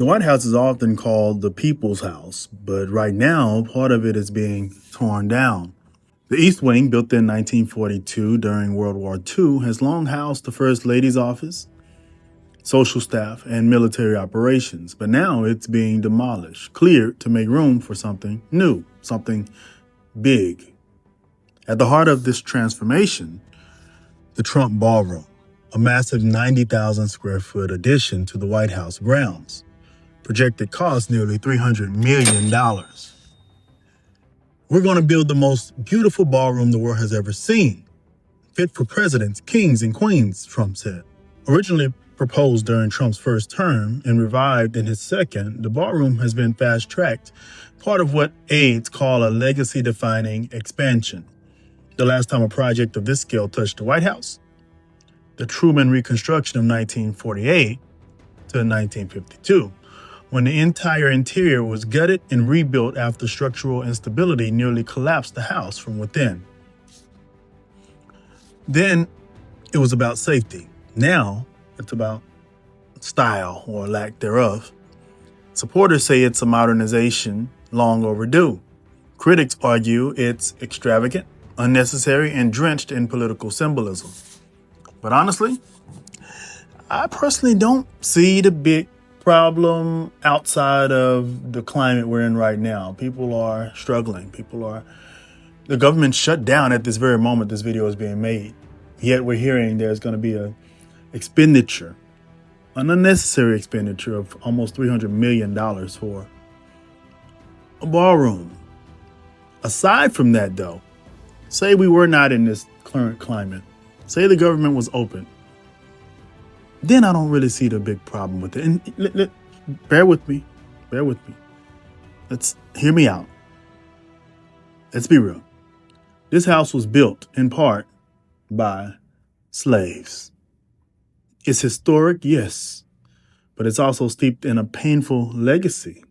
The White House is often called the People's House, but right now, part of it is being torn down. The East Wing, built in 1942 during World War II, has long housed the First Lady's office, social staff, and military operations, but now it's being demolished, cleared to make room for something new, something big. At the heart of this transformation, the Trump Ballroom, a massive 90,000 square foot addition to the White House grounds. Projected cost nearly $300 million. We're going to build the most beautiful ballroom the world has ever seen. Fit for presidents, kings, and queens, Trump said. Originally proposed during Trump's first term and revived in his second, the ballroom has been fast-tracked, part of what aides call a legacy-defining expansion. The last time a project of this scale touched the White House? The Truman Reconstruction of 1948 to 1952. When the entire interior was gutted and rebuilt after structural instability nearly collapsed the house from within. Then it was about safety. Now it's about style or lack thereof. Supporters say it's a modernization long overdue. Critics argue it's extravagant, unnecessary, and drenched in political symbolism. But honestly, I personally don't see the big problem outside of the climate we're in right now. People are struggling. The government shut down at this very moment this video is being made. Yet we're hearing there's going to be an unnecessary expenditure of almost $300 million for a ballroom. Aside from that, though, say we were not in this current climate, say the government was open, then I don't really see the big problem with it. And bear with me. Let's hear me out. Let's be real. This house was built in part by slaves. It's historic, yes, but it's also steeped in a painful legacy.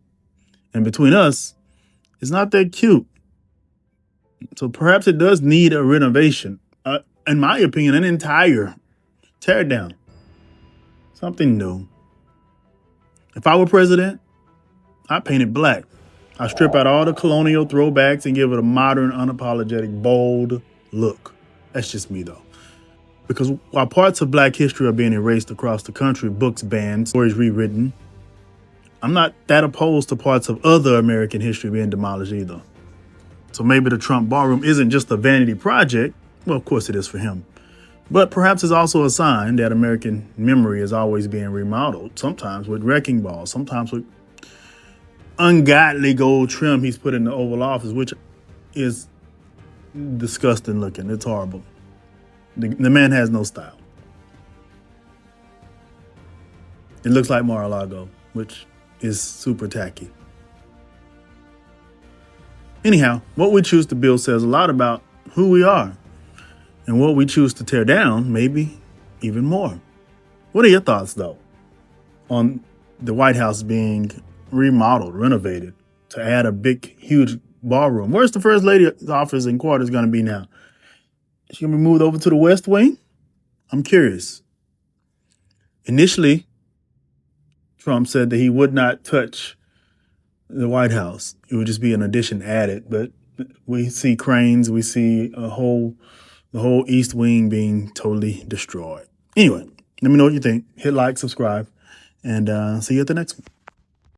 And between us, it's not that cute. So perhaps it does need a renovation. In my opinion, an entire tear down. Something new. If I were president, I'd paint it black. I'd strip out all the colonial throwbacks and give it a modern, unapologetic, bold look. That's just me, though. Because while parts of black history are being erased across the country, books banned, stories rewritten, I'm not that opposed to parts of other American history being demolished either. So maybe the Trump Ballroom isn't just a vanity project. Well, of course it is for him. But perhaps it's also a sign that American memory is always being remodeled, sometimes with wrecking balls, sometimes with ungodly gold trim he's put in the Oval Office, which is disgusting looking. It's horrible. The man has no style. It looks like Mar-a-Lago, which is super tacky. Anyhow, what we choose to build says a lot about who we are. And what we choose to tear down, maybe even more. What are your thoughts, though, on the White House being remodeled, renovated, to add a big, huge ballroom? Where's the First Lady's office and quarters going to be now? Is she going to be moved over to the West Wing? I'm curious. Initially, Trump said that he would not touch the White House. It would just be an addition added. But we see cranes, we see the whole East Wing being totally destroyed. Anyway, let me know what you think. Hit like, subscribe, and see you at the next one.